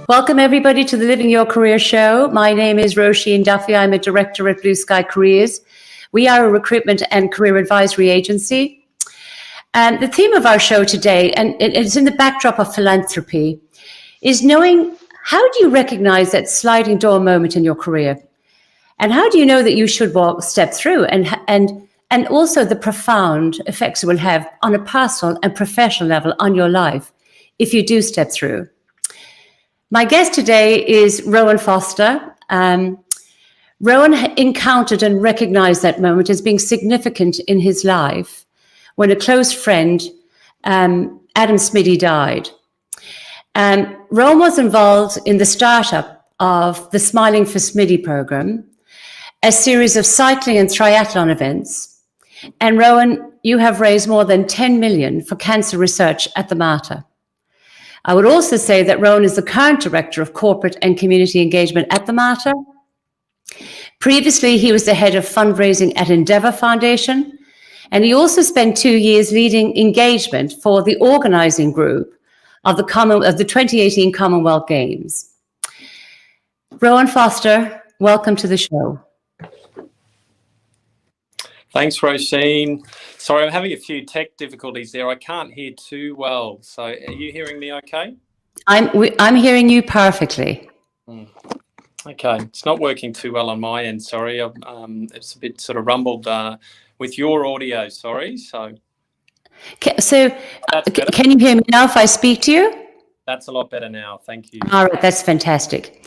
Welcome everybody to the Living Your Career show. My name is Roisin Duffy. I'm a director at Blue Sky Careers. We are a recruitment and career advisory agency. And the theme of our show today, and it's in the backdrop of philanthropy, is knowing how do you recognize that sliding door moment in your career? And how do you know that you should step through and also the profound effects it will have on a personal and professional level on your life if you do step through? My guest today is Rowan Foster. Rowan encountered and recognized that moment as being significant in his life when a close friend, Adam Smitty, died. Rowan was involved in the startup of the Smiling for Smitty program, a series of cycling and triathlon events. And Rowan, you have raised more than 10 million for cancer research at the Mater. I would also say that Rowan is the current Director of Corporate and Community Engagement at the Mater. Previously, he was the head of fundraising at Endeavour Foundation, and he also spent 2 years leading engagement for the organising group of the 2018 Commonwealth Games. Rowan Foster, welcome to the show. Thanks, Roisin. Sorry, I'm having a few tech difficulties there. I can't hear too well. So are you hearing me okay? I'm hearing you perfectly. Okay, it's not working too well on my end, sorry. It's a bit sort of rumbled with your audio, sorry. So can you hear me now if I speak to you? That's a lot better now, thank you. All right, that's fantastic.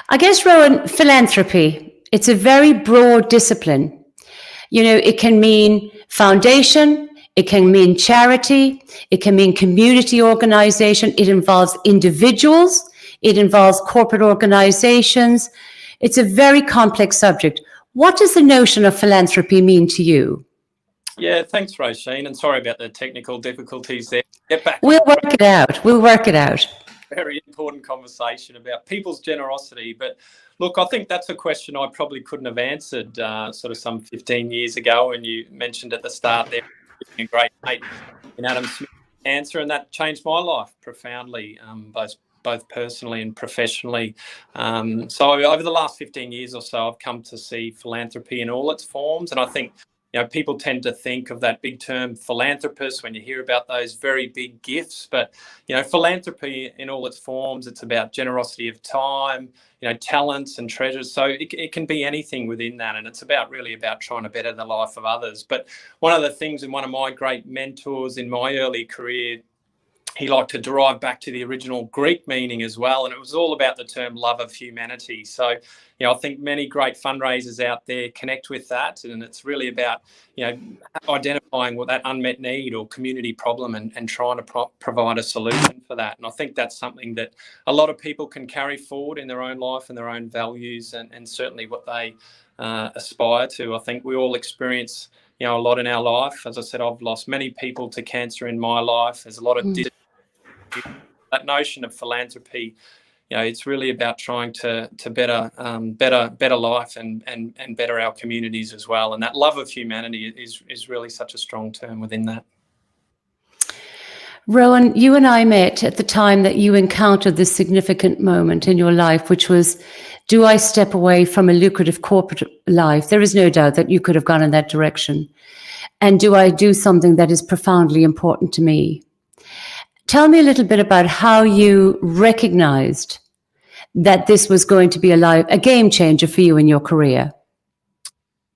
I guess, Rowan, philanthropy, it's a very broad discipline. You know, it can mean foundation, it can mean charity, it can mean community organization, it involves individuals, it involves corporate organizations. It's a very complex subject. What does the notion of philanthropy mean to you? Yeah, thanks, Roisin, and sorry about the technical difficulties there. Get back. We'll work it out. We'll work it out. Very important conversation about people's generosity. But look, I think that's a question I probably couldn't have answered sort of some 15 years ago. And you mentioned at the start there, a great mate in Adam Smith's answer, and that changed my life profoundly, both personally and professionally. So over the last 15 years or so, I've come to see philanthropy in all its forms. And I think, you know, people tend to think of that big term philanthropist when you hear about those very big gifts. But, you know, philanthropy in all its forms, it's about generosity of time, you know, talents and treasures. So it can be anything within that. And it's really about trying to better the life of others. But one of the things, and one of my great mentors in my early career, he liked to derive back to the original Greek meaning as well. And it was all about the term love of humanity. So, you know, I think many great fundraisers out there connect with that. And it's really about, you know, identifying what that unmet need or community problem and trying to provide a solution for that. And I think that's something that a lot of people can carry forward in their own life and their own values and certainly what they aspire to. I think we all experience, you know, a lot in our life. As I said, I've lost many people to cancer in my life. There's a lot of that notion of philanthropy. You know, it's really about trying to better life and better our communities as well. And that love of humanity is really such a strong term within that. Rowan, you and I met at the time that you encountered this significant moment in your life, which was, do I step away from a lucrative corporate life? There is no doubt that you could have gone in that direction. And do I do something that is profoundly important to me? Tell me a little bit about how you recognized that this was going to be a game changer for you in your career.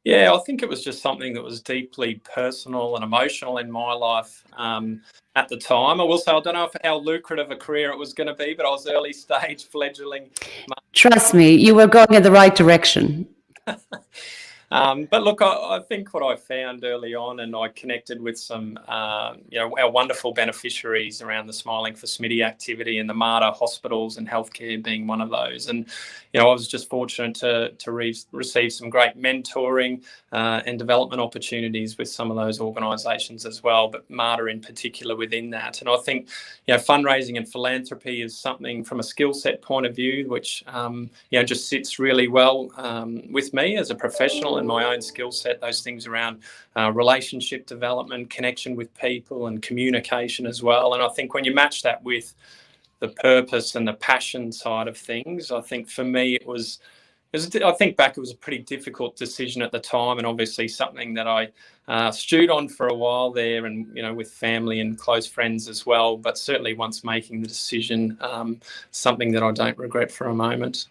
Yeah, I think it was just something that was deeply personal and emotional in my life at the time. I will say I don't know how lucrative a career it was going to be, but I was early stage, fledgling. Trust me, you were going in the right direction. But look, I think what I found early on, and I connected with some, you know, our wonderful beneficiaries around the Smiling for Smitty activity and the Mater hospitals and healthcare being one of those. And, you know, I was just fortunate to receive some great mentoring and development opportunities with some of those organisations as well, but Mater in particular within that. And I think, you know, fundraising and philanthropy is something from a skill set point of view, which, you know, just sits really well with me as a professional and my own skill set, those things around relationship development, connection with people and communication as well. And I think when you match that with the purpose and the passion side of things. I think for me, I think back, it was a pretty difficult decision at the time, and obviously something that I stewed on for a while there, and with family and close friends as well. But certainly, once making the decision, something that I don't regret for a moment.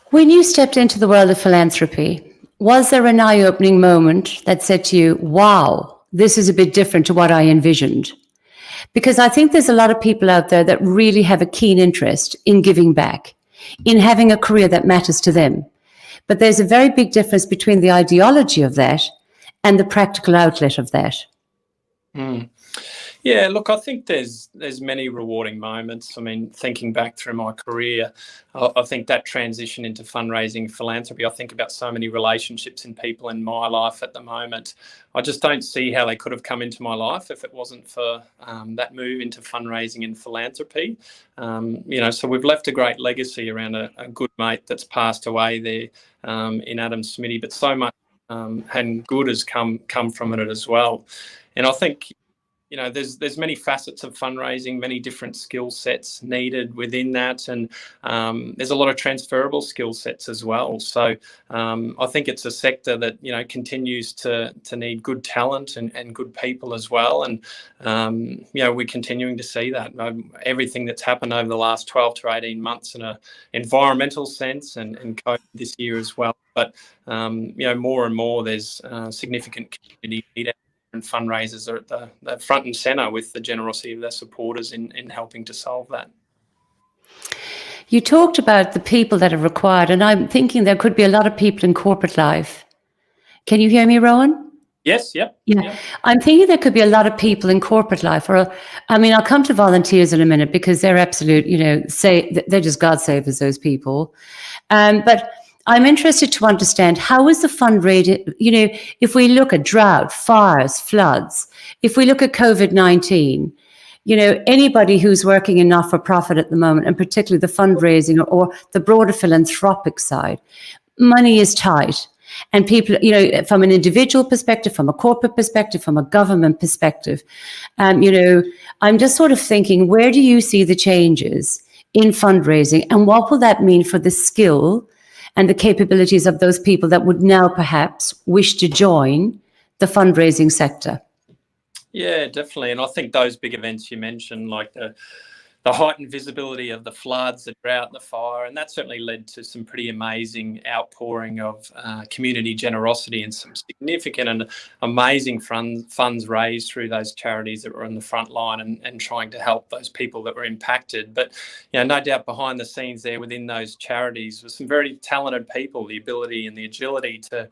When you stepped into the world of philanthropy, was there an eye-opening moment that said to you, "Wow, this is a bit different to what I envisioned"? Because I think there's a lot of people out there that really have a keen interest in giving back, in having a career that matters to them. But there's a very big difference between the ideology of that and the practical outlet of that. Yeah, look, I think there's many rewarding moments. I mean, thinking back through my career, I think that transition into fundraising, philanthropy, I think about so many relationships and people in my life at the moment. I just don't see how they could have come into my life if it wasn't for that move into fundraising and philanthropy. So we've left a great legacy around a good mate that's passed away there in Adam Smitty, but so much and good has come from it as well. And I think there's many facets of fundraising, many different skill sets needed within that, and there's a lot of transferable skill sets as well. So I think it's a sector that continues to need good talent and good people as well. And we're continuing to see that. Everything that's happened over the last 12 to 18 months in an environmental sense, and COVID this year as well. But more and more there's significant community need, and fundraisers are at the front and centre with the generosity of their supporters in helping to solve that. You talked about the people that are required, and I'm thinking there could be a lot of people in corporate life. Can you hear me, Rowan? Yes, yep. Yeah. I'm thinking there could be a lot of people in corporate life, I'll come to volunteers in a minute, because they're absolute, they're just God save us, those people. But I'm interested to understand, how is the fundraising, if we look at drought, fires, floods, if we look at COVID-19, anybody who's working in not-for-profit at the moment, and particularly the fundraising or the broader philanthropic side, money is tight. And people, from an individual perspective, from a corporate perspective, from a government perspective, I'm just sort of thinking, where do you see the changes in fundraising, and what will that mean for the skill and the capabilities of those people that would now perhaps wish to join the fundraising sector? Yeah, definitely. And I think those big events you mentioned, like the heightened visibility of the floods, the drought, the fire, and that certainly led to some pretty amazing outpouring of community generosity, and some significant and amazing funds raised through those charities that were on the front line and trying to help those people that were impacted. But no doubt behind the scenes there within those charities were some very talented people, the ability and the agility to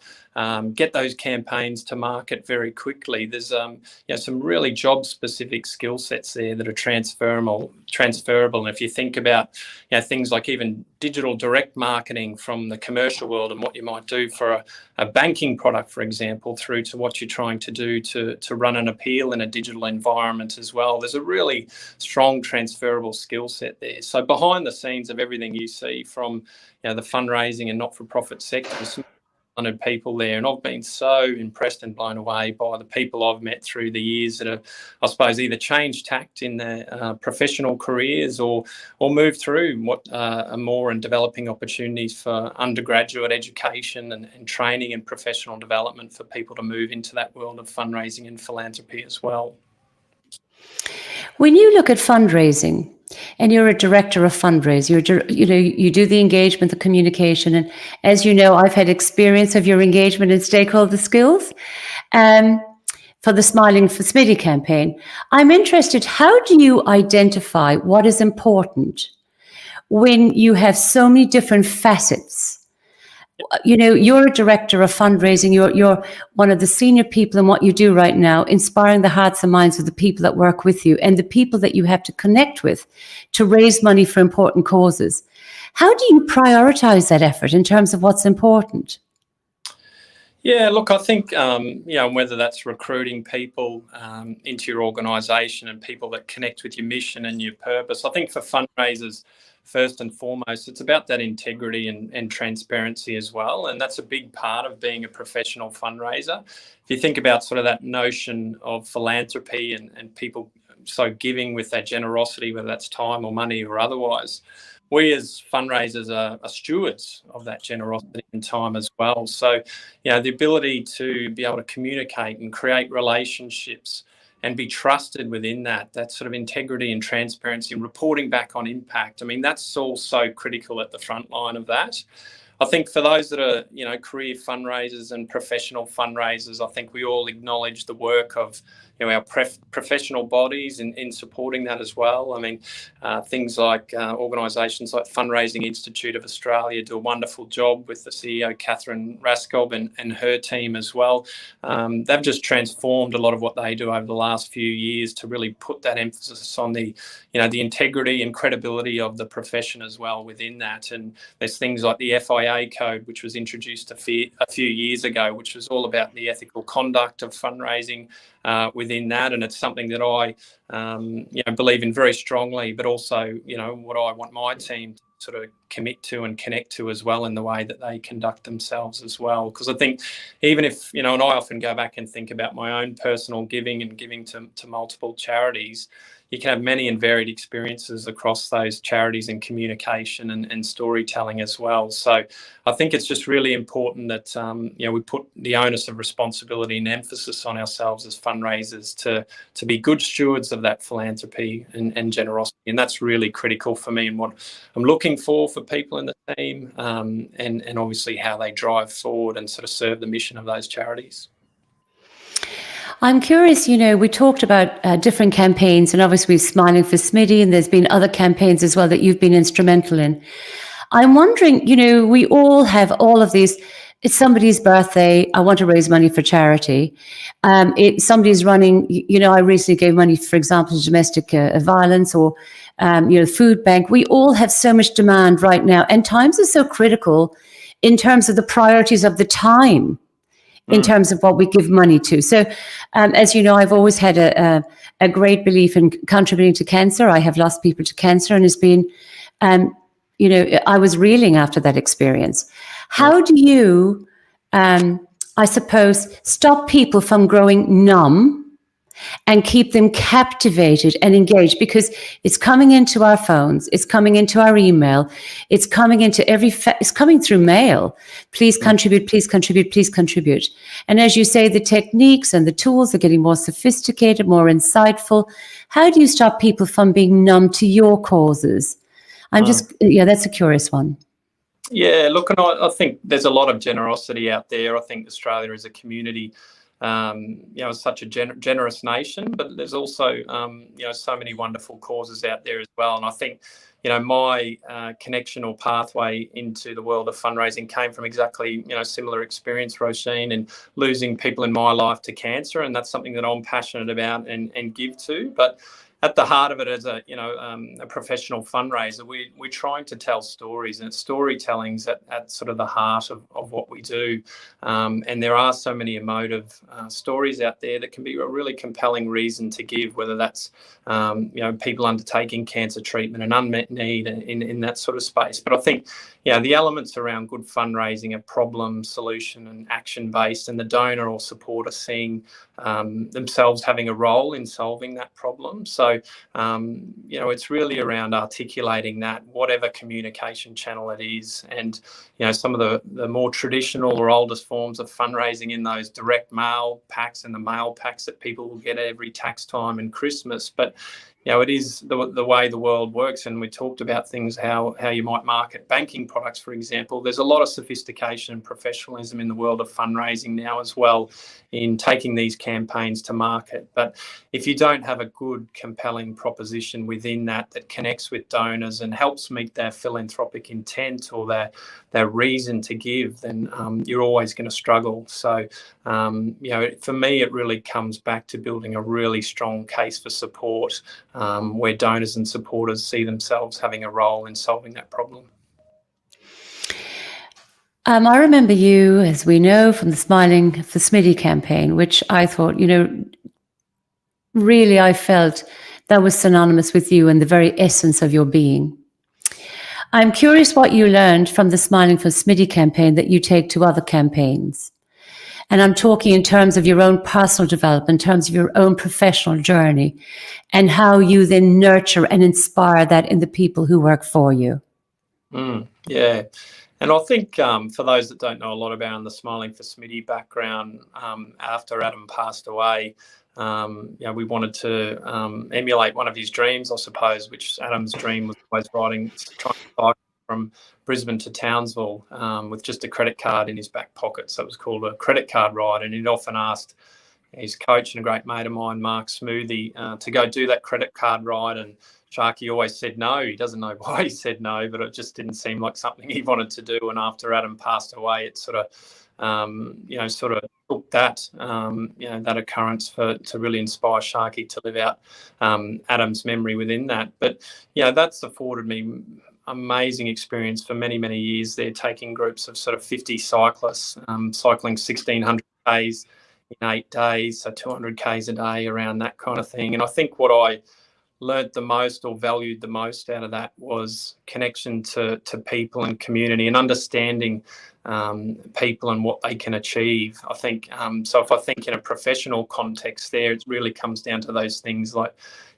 get those campaigns to market very quickly. There's some really job-specific skill sets there that are transferable. And if you think about things like even digital direct marketing from the commercial world, and what you might do for a banking product, for example, through to what you're trying to do to run an appeal in a digital environment as well, there's a really strong transferable skill set there. So behind the scenes of everything you see from the fundraising and not-for-profit sectors, people there, and I've been so impressed and blown away by the people I've met through the years that have, I suppose, either changed tact in their professional careers or moved through what are more and developing opportunities for undergraduate education and training and professional development for people to move into that world of fundraising and philanthropy as well. When you look at fundraising, and you're a director of fundraise, you do the engagement, the communication, and as you know, I've had experience of your engagement and stakeholder skills for the Smiling for Smitty campaign. I'm interested, how do you identify what is important when you have so many different facets? You're a director of fundraising. You're one of the senior people in what you do right now, inspiring the hearts and minds of the people that work with you and the people that you have to connect with to raise money for important causes. How do you prioritize that effort in terms of what's important? Yeah, look, I think, whether that's recruiting people into your organisation and people that connect with your mission and your purpose, I think for fundraisers, first and foremost, it's about that integrity and transparency as well. And that's a big part of being a professional fundraiser. If you think about sort of that notion of philanthropy and people so giving with their generosity, whether that's time or money or otherwise. We as fundraisers are stewards of that generosity and time as well. So, the ability to be able to communicate and create relationships and be trusted within that sort of integrity and transparency and reporting back on impact. I mean, that's all so critical at the front line of that. I think for those that are, career fundraisers and professional fundraisers, I think we all acknowledge the work of, our professional bodies in supporting that as well. I mean, things like organisations like Fundraising Institute of Australia do a wonderful job with the CEO, Catherine Raskob, and her team as well. They've just transformed a lot of what they do over the last few years to really put that emphasis on the integrity and credibility of the profession as well within that. And there's things like the FIA code, which was introduced a few years ago, which was all about the ethical conduct of fundraising within that. And it's something that I believe in very strongly, but also, what I want my team to sort of commit to and connect to as well in the way that they conduct themselves as well. Because I think even if, and I often go back and think about my own personal giving and giving to multiple charities, you can have many and varied experiences across those charities in communication and storytelling as well. So I think it's just really important that, we put the onus of responsibility and emphasis on ourselves as fundraisers to be good stewards of that philanthropy and generosity. And that's really critical for me and what I'm looking for people in the team, and obviously how they drive forward and sort of serve the mission of those charities. I'm curious, we talked about different campaigns, and obviously we're Smiling for Smitty, and there's been other campaigns as well that you've been instrumental in. I'm wondering, we all have all of these. It's somebody's birthday, I want to raise money for charity. Somebody's running, I recently gave money, for example, to domestic violence or, food bank. We all have so much demand right now, and times are so critical in terms of the priorities of the time, in terms of what we give money to. So, as you know, I've always had a great belief in contributing to cancer. I have lost people to cancer, and it's been, I was reeling after that experience. How do you, I suppose, stop people from growing numb and keep them captivated and engaged? Because it's coming into our phones, it's coming into our email, it's coming into it's coming through mail. Please contribute, please contribute, please contribute. And as you say, the techniques and the tools are getting more sophisticated, more insightful. How do you stop people from being numb to your causes? That's a curious one. Yeah, look, and I think there's a lot of generosity out there. I think Australia is a community, such a generous nation, but there's also, so many wonderful causes out there as well. And I think, my connection or pathway into the world of fundraising came from exactly, similar experience, Roisin, and losing people in my life to cancer. And that's something that I'm passionate about and give to. But at the heart of it, as a professional fundraiser, we're trying to tell stories, and storytelling's at sort of the heart of what we do. And there are so many emotive stories out there that can be a really compelling reason to give, whether that's people undertaking cancer treatment, an unmet need in that sort of space. But I think the elements around good fundraising are problem, solution, and action based, and the donor or supporter seeing themselves having a role in solving that problem. So it's really around articulating that, whatever communication channel it is. And, some of the more traditional or oldest forms of fundraising in those direct mail packs and the mail packs that people will get every tax time and Christmas. But it is the way the world works. And we talked about things, how you might market banking products, for example. There's a lot of sophistication and professionalism in the world of fundraising now as well, in taking these campaigns to market. But if you don't have a good, compelling proposition within that connects with donors and helps meet their philanthropic intent or their reason to give, then you're always going to struggle. So, for me, it really comes back to building a really strong case for support, where donors and supporters see themselves having a role in solving that problem. I remember you, as we know, from the Smiling for Smitty campaign, which I thought, really I felt that was synonymous with you and the very essence of your being. I'm curious what you learned from the Smiling for Smitty campaign that you take to other campaigns. And I'm talking in terms of your own personal development, in terms of your own professional journey, and how you then nurture and inspire that in the people who work for you. Yeah. And I think for those that don't know a lot about the Smiling for Smitty background, after Adam passed away, we wanted to emulate one of his dreams, I suppose, which Adam's dream was always trying to cycle from Brisbane to Townsville with just a credit card in his back pocket. So it was called a credit card ride. And he'd often asked his coach and a great mate of mine, Mark Smoothie, to go do that credit card ride. And Sharky always said no. He doesn't know why he said no, but it just didn't seem like something he wanted to do. And after Adam passed away, it sort of took that, that occurrence to really inspire Sharky to live out Adam's memory within that. But, that's afforded me amazing experience for many, many years there, taking groups of sort of 50 cyclists, cycling 1,600 Ks in 8 days, so 200 Ks a day, around that kind of thing. And I think what I learnt the most or valued the most out of that was connection to people and community, and understanding people and what they can achieve. I think so if I think in a professional context there, it really comes down to those things like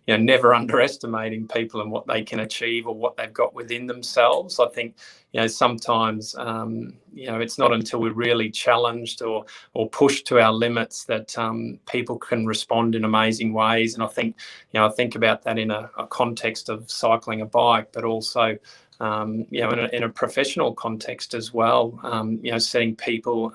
never underestimating people and what they can achieve or what they've got within themselves. I think sometimes it's not until we're really challenged or pushed to our limits that people can respond in amazing ways. And I think I think about that in a context of cycling a bike, but also in a professional context as well, setting people,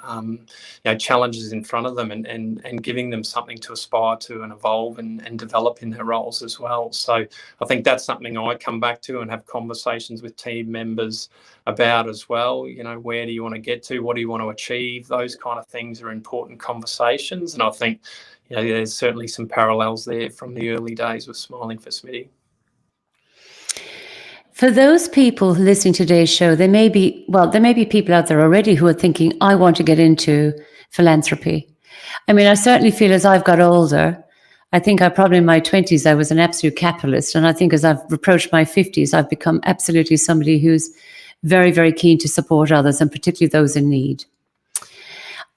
challenges in front of them and giving them something to aspire to and evolve and develop in their roles as well. So I think that's something I come back to and have conversations with team members about as well. Where do you want to get to? What do you want to achieve? Those kind of things are important conversations. And I think, there's certainly some parallels there from the early days with Smiling for Smitty. For those people listening to today's show, there may be people out there already who are thinking, I want to get into philanthropy. I mean, I certainly feel as I've got older, I think I probably in my 20s, I was an absolute capitalist. And I think as I've approached my 50s, I've become absolutely somebody who's very, very keen to support others, and particularly those in need.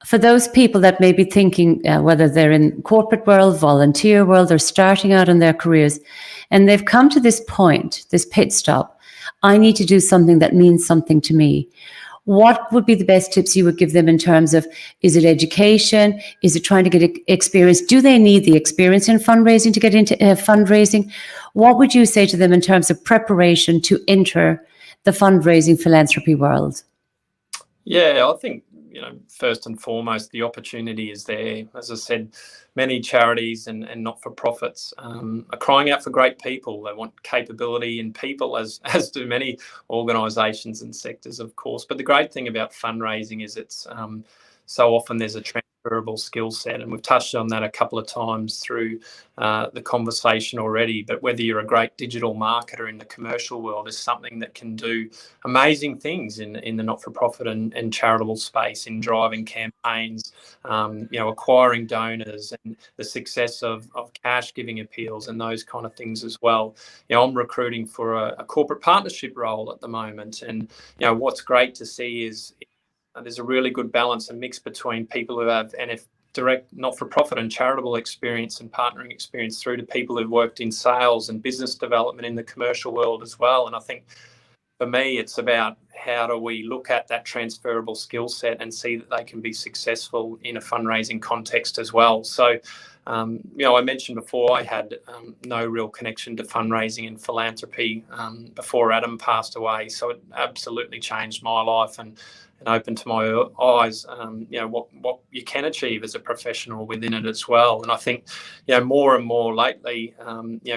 For those people that may be thinking, whether they're in corporate world, volunteer world, or starting out in their careers, and they've come to this point, this pit stop, I need to do something that means something to me. What would be the best tips you would give them in terms of, is it education? Is it trying to get experience? Do they need the experience in fundraising to get into fundraising? What would you say to them in terms of preparation to enter the fundraising philanthropy world? Yeah, I think, first and foremost, the opportunity is there. As I said, many charities and not-for-profits are crying out for great people. They want capability in people, as do many organisations and sectors, of course. But the great thing about fundraising is it's so often there's a transferable skill set, and we've touched on that a couple of times through the conversation already. But whether you're a great digital marketer in the commercial world is something that can do amazing things in the not-for-profit and charitable space, in driving campaigns, acquiring donors, and the success of cash giving appeals and those kind of things as well. I'm recruiting for a corporate partnership role at the moment, and what's great to see is there's a really good balance and mix between people who have direct not-for-profit and charitable experience and partnering experience through to people who've worked in sales and business development in the commercial world as well. And I think for me, it's about how do we look at that transferable skill set and see that they can be successful in a fundraising context as well. So, I mentioned before I had no real connection to fundraising and philanthropy before Adam passed away. So it absolutely changed my life and opened to my eyes, what you can achieve as a professional within it as well. And I think, more and more lately,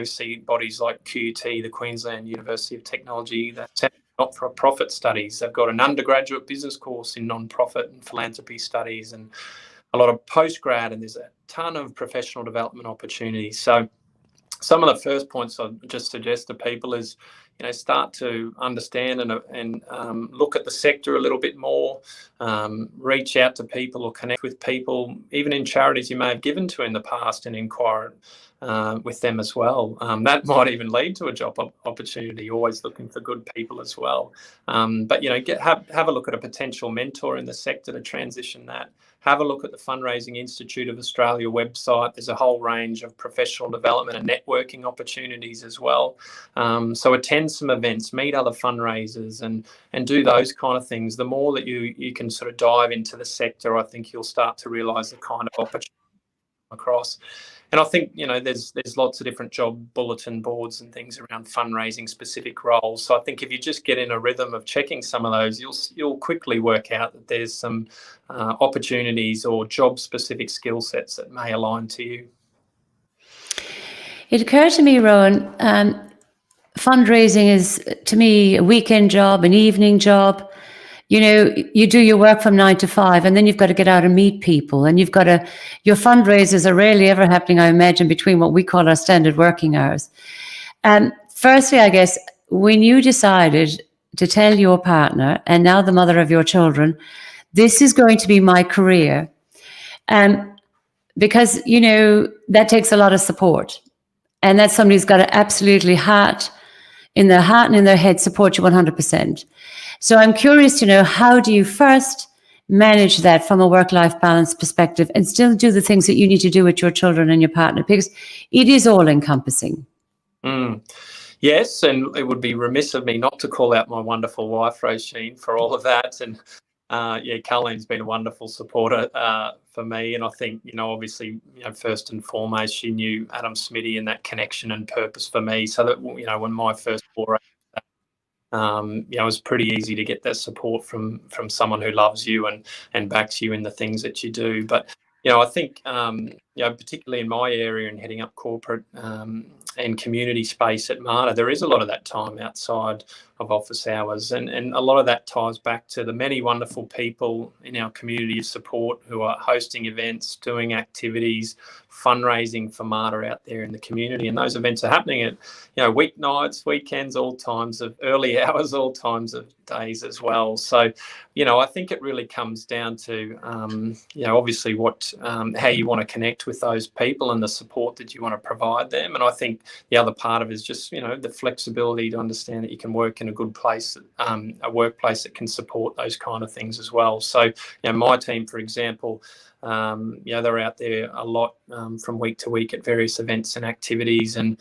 see bodies like QUT, the Queensland University of Technology, that's not-for-profit studies. They've got an undergraduate business course in non-profit and philanthropy studies, and a lot of postgrad, and there's a ton of professional development opportunities. So some of the first points I'd just suggest to people is, start to understand and look at the sector a little bit more, reach out to people or connect with people, even in charities you may have given to in the past, and inquire with them as well. That might even lead to a job opportunity, always looking for good people as well. But, have a look at a potential mentor in the sector to transition that. Have a look at the Fundraising Institute of Australia website. There's a whole range of professional development and networking opportunities as well. So attend some events, meet other fundraisers, and do those kind of things. The more that you can sort of dive into the sector, I think you'll start to realise the kind of opportunity across. And I think, there's lots of different job bulletin boards and things around fundraising specific roles. So I think if you just get in a rhythm of checking some of those, you'll quickly work out that there's some opportunities or job specific skill sets that may align to you. It occurred to me, Rowan, fundraising is, to me, a weekend job, an evening job. You do your work from 9 to 5, and then you've got to get out and meet people, and your fundraisers are rarely ever happening, I imagine, between what we call our standard working hours. Firstly, I guess, when you decided to tell your partner, and now the mother of your children, this is going to be my career, because, that takes a lot of support, and that somebody's got to absolutely in their heart and in their head support you 100%. So I'm curious to know, how do you first manage that from a work-life balance perspective and still do the things that you need to do with your children and your partner? Because it is all-encompassing. Yes, and it would be remiss of me not to call out my wonderful wife, Roisin, for all of that. And Carlene's been a wonderful supporter for me. And I think, obviously, first and foremost, she knew Adam Smitty and that connection and purpose for me. So that, when my first foray, it was pretty easy to get that support from someone who loves you and backs you in the things that you do. But, I think, particularly in my area and heading up corporate and community space at Marta, there is a lot of that time outside of office hours. And a lot of that ties back to the many wonderful people in our community of support who are hosting events, doing activities, fundraising for Marta out there in the community. And those events are happening at, weeknights, weekends, all times of early hours, all times of days as well. So, I think it really comes down to, obviously how you want to connect with those people and the support that you want to provide them. And I think the other part of it is just, the flexibility to understand that you can work in a good place, a workplace that can support those kind of things as well. So, my team, for example, they're out there a lot from week to week at various events and activities. And,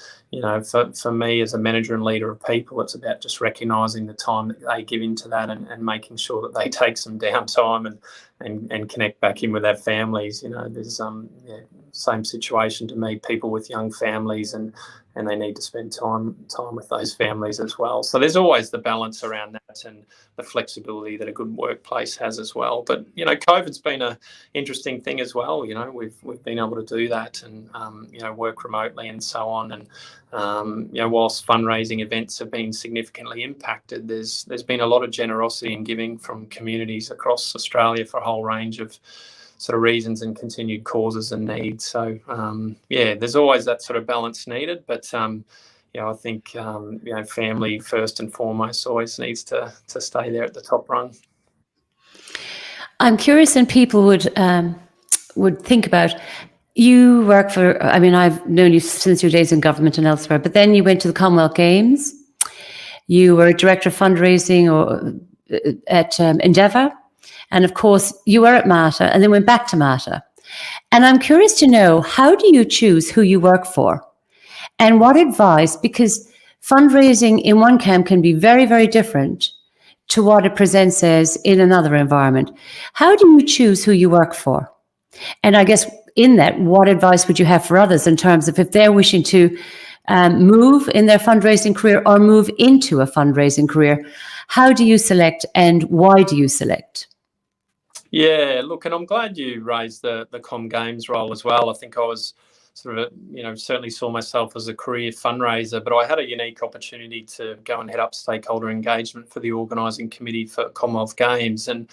for me as a manager and leader of people, it's about just recognising the time that they give into that and making sure that they take some downtime and connect back in with their families. There's same situation to me, people with young families and they need to spend time with those families as well. So there's always the balance around that and the flexibility that a good workplace has as well. But, COVID's been an interesting thing as well. We've been able to do that and, work remotely and so on. And, whilst fundraising events have been significantly impacted, there's been a lot of generosity and giving from communities across Australia for a whole range of sort of reasons and continued causes and needs. So, there's always that sort of balance needed. But, I think, family first and foremost always needs to stay there at the top rung. I'm curious, and people would think about, you work for, I've known you since your days in government and elsewhere, but then you went to the Commonwealth Games. You were director of fundraising at Endeavour. And of course, you were at Marta and then went back to Marta. And I'm curious to know, how do you choose who you work for? And what advice, because fundraising in one camp can be very, very different to what it presents as in another environment. How do you choose who you work for? And I guess in that, what advice would you have for others in terms of if they're wishing to move in their fundraising career or move into a fundraising career? How do you select and why do you select? Yeah, look, and I'm glad you raised the Com Games role as well. I think I was sort of, certainly saw myself as a career fundraiser, but I had a unique opportunity to go and head up stakeholder engagement for the organising committee for Commonwealth Games. And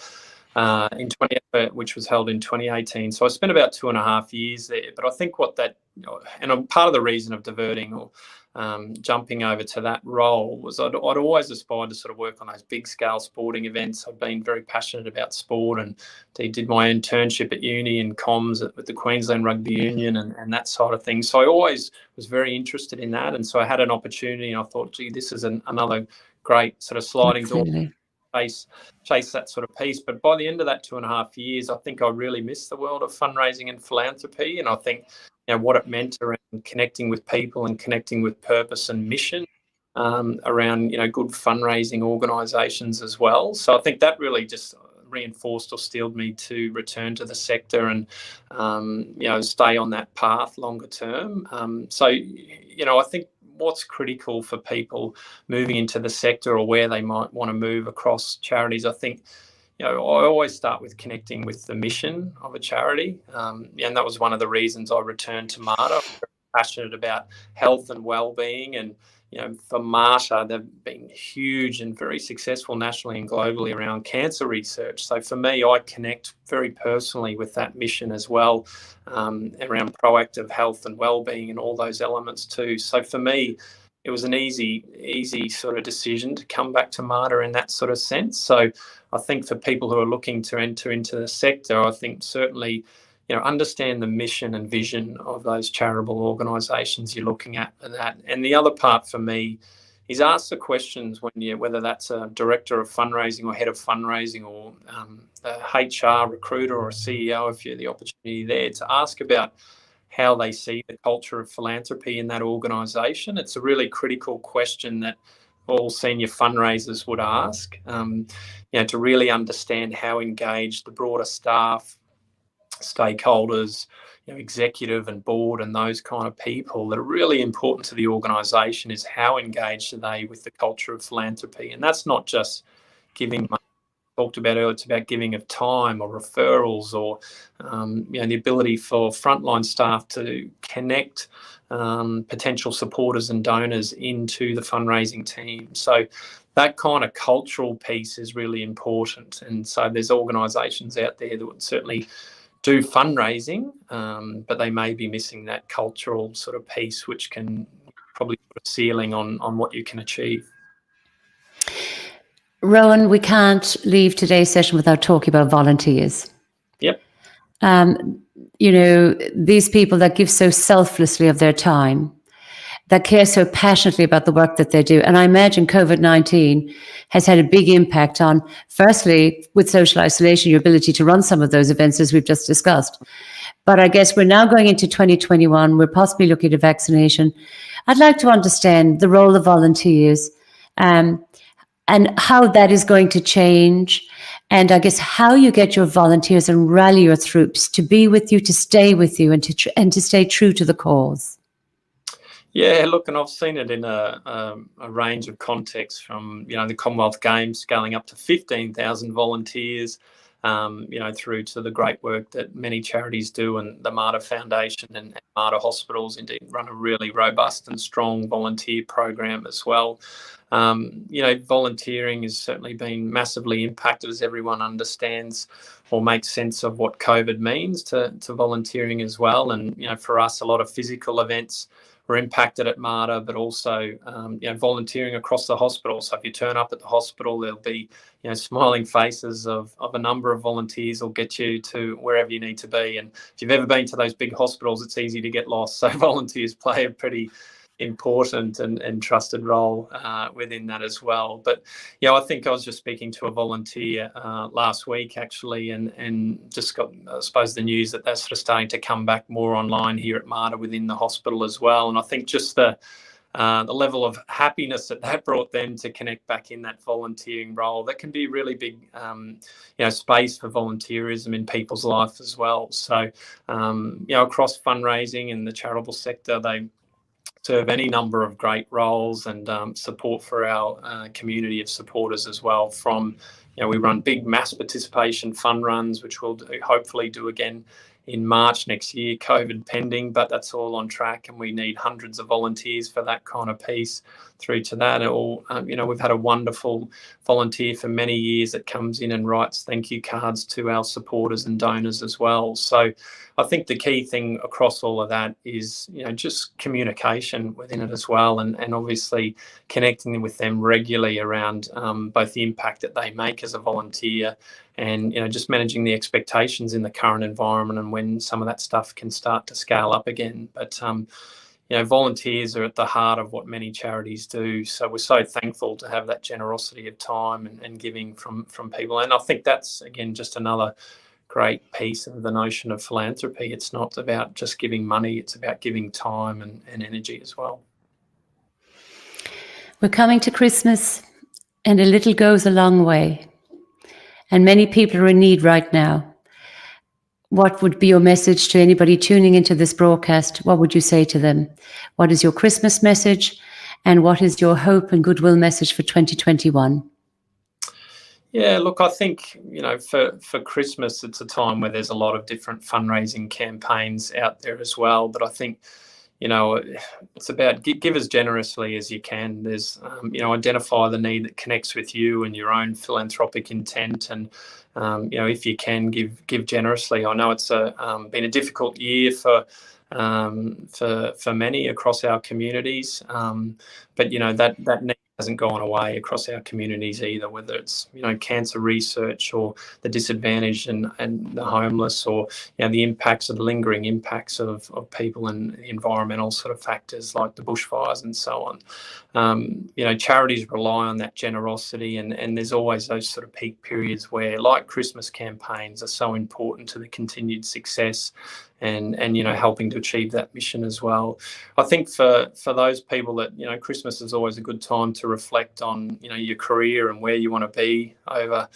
which was held in 2018. So I spent about 2.5 years there. But I think and part of the reason of diverting or jumping over to that role was I'd always aspired to sort of work on those big scale sporting events. I've been very passionate about sport, and did my internship at uni in comms with the Queensland Rugby Union and that side of things. So I always was very interested in that. And so I had an opportunity, and I thought, gee, this is another great sort of sliding door. Chase that sort of piece. But by the end of that 2.5 years, I think I really missed the world of fundraising and philanthropy. And I think what it meant around connecting with people and connecting with purpose and mission around good fundraising organisations as well. So I think that really just reinforced or steeled me to return to the sector and stay on that path longer term. I think what's critical for people moving into the sector or where they might want to move across charities, I think, I always start with connecting with the mission of a charity. And that was one of the reasons I returned to Mater. I'm very passionate about health and well-being. And, for Mater, they've been huge and very successful nationally and globally around cancer research. So for me, I connect very personally with that mission as well, around proactive health and well-being and all those elements too. So for me, it was an easy sort of decision to come back to Mater in that sort of sense. So I think for people who are looking to enter into the sector, I think certainly, understand the mission and vision of those charitable organisations you're looking at for that. And the other part for me is ask the questions whether that's a director of fundraising or head of fundraising or a HR recruiter or a CEO, if you're the opportunity there, to ask about how they see the culture of philanthropy in that organisation. It's a really critical question that all senior fundraisers would ask, to really understand how engaged the broader staff, stakeholders, executive and board and those kind of people that are really important to the organisation is how engaged are they with the culture of philanthropy. And that's not just giving money. Talked about earlier, it's about giving of time or referrals or the ability for frontline staff to connect potential supporters and donors into the fundraising team. So that kind of cultural piece is really important. And so there's organisations out there that would certainly do fundraising, but they may be missing that cultural sort of piece, which can probably put a ceiling on what you can achieve. Rowan, we can't leave today's session without talking about volunteers. Yep. These people that give so selflessly of their time, that care so passionately about the work that they do. And I imagine COVID-19 has had a big impact on, firstly, with social isolation, your ability to run some of those events, as we've just discussed. But I guess we're now going into 2021. We're possibly looking at vaccination. I'd like to understand the role of volunteers and how that is going to change. And I guess how you get your volunteers and rally your troops to be with you, to stay with you, and to stay true to the cause. Yeah, look, and I've seen it in a range of contexts, from the Commonwealth Games scaling up to 15,000 volunteers, through to the great work that many charities do, and the Mater Foundation and Mater Hospitals indeed run a really robust and strong volunteer program as well. Volunteering has certainly been massively impacted, as everyone understands or makes sense of what COVID means to volunteering as well. And for us, a lot of physical events were impacted at Mater, but also volunteering across the hospital. So if you turn up at the hospital, there'll be smiling faces of a number of volunteers will get you to wherever you need to be. And if you've ever been to those big hospitals, it's easy to get lost. So volunteers play a pretty important and trusted role within that as well. But I think I was just speaking to a volunteer last week actually, and just got, I suppose, the news that they're sort of starting to come back more online here at Mater within the hospital as well. And I think just the level of happiness that brought them to connect back in that volunteering role, that can be a really big space for volunteerism in people's life as well. So across fundraising and the charitable sector, they serve any number of great roles and support for our community of supporters as well. From we run big mass participation fund runs, which we'll hopefully do again in March next year, COVID pending, but that's all on track, and we need hundreds of volunteers for that kind of piece through to that. Or, we've had a wonderful volunteer for many years that comes in and writes thank you cards to our supporters and donors as well. So I think the key thing across all of that is, just communication within it as well, and obviously connecting with them regularly around both the impact that they make as a volunteer and, just managing the expectations in the current environment and when some of that stuff can start to scale up again. But, volunteers are at the heart of what many charities do. So we're so thankful to have that generosity of time and giving from people. And I think that's, again, just another great piece of the notion of philanthropy. It's not about just giving money, it's about giving time and energy as well. We're coming to Christmas, and a little goes a long way. And many people are in need right now. What would be your message to anybody tuning into this broadcast? What would you say to them? What is your Christmas message? And what is your hope and goodwill message for 2021? Yeah, look, I think, for Christmas, it's a time where there's a lot of different fundraising campaigns out there as well. But I think, it's about give as generously as you can. There's, identify the need that connects with you and your own philanthropic intent. And, if you can give generously. I know it's been a difficult year for many across our communities. But, that need hasn't gone away across our communities either, whether it's, cancer research or the disadvantaged and the homeless, or, the impacts of the lingering impacts of people and environmental sort of factors like the bushfires and so on. Charities rely on that generosity, and there's always those sort of peak periods where, like Christmas campaigns, are so important to the continued success and helping to achieve that mission as well. I think for those people that, Christmas is always a good time to reflect on, your career and where you want to be over,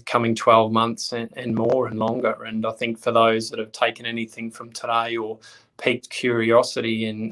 coming 12 months and more and longer. And I think for those that have taken anything from today or piqued curiosity in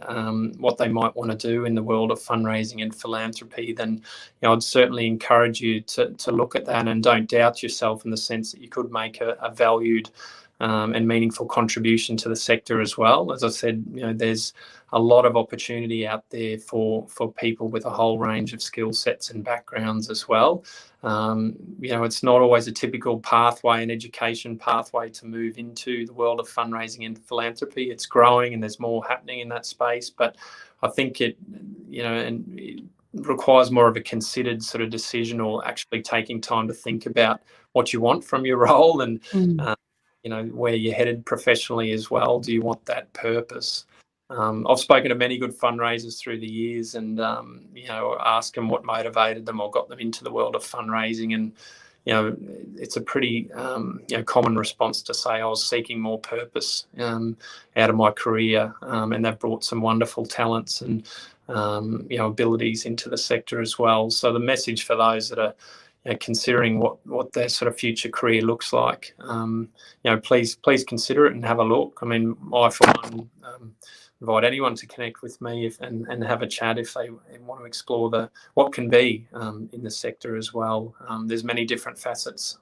what they might want to do in the world of fundraising and philanthropy, then I'd certainly encourage you to look at that and don't doubt yourself in the sense that you could make a valued and meaningful contribution to the sector as well. As I said, there's a lot of opportunity out there for people with a whole range of skill sets and backgrounds as well. It's not always a typical pathway, an education pathway to move into the world of fundraising and philanthropy. It's growing and there's more happening in that space, but I think it requires more of a considered sort of decision, or actually taking time to think about what you want from your role and where you're headed professionally as well. Do you want that purpose? I've spoken to many good fundraisers through the years, and ask them what motivated them or got them into the world of fundraising, and it's a pretty common response to say I was seeking more purpose out of my career, and they've brought some wonderful talents and abilities into the sector as well. So the message for those that are considering what their sort of future career looks like, please consider it and have a look. I mean, I for one invite anyone to connect with me and have a chat if they want to explore what can be in the sector as well. There's many different facets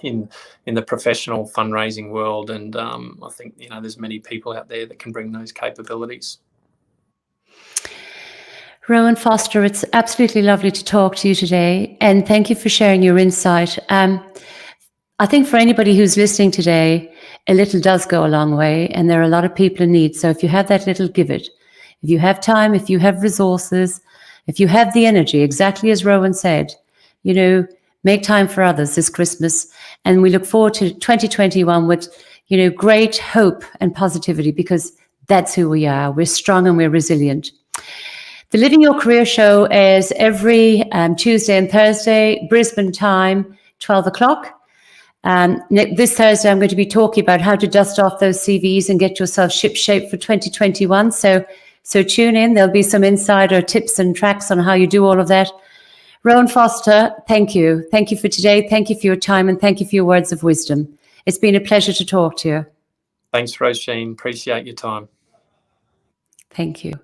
in the professional fundraising world, and I think there's many people out there that can bring those capabilities. Rowan Foster, it's absolutely lovely to talk to you today, and thank you for sharing your insight. I think for anybody who's listening today, a little does go a long way, and there are a lot of people in need. So if you have that little, give it. If you have time, if you have resources, if you have the energy, exactly as Rowan said, make time for others this Christmas. And we look forward to 2021 with, great hope and positivity, because that's who we are. We're strong and we're resilient. The Living Your Career show is every Tuesday and Thursday, Brisbane time, 12 o'clock. This Thursday, I'm going to be talking about how to dust off those CVs and get yourself shipshape for 2021. So tune in. There'll be some insider tips and tracks on how you do all of that. Rowan Foster, thank you. Thank you for today. Thank you for your time, and thank you for your words of wisdom. It's been a pleasure to talk to you. Thanks, Roisin. Appreciate your time. Thank you.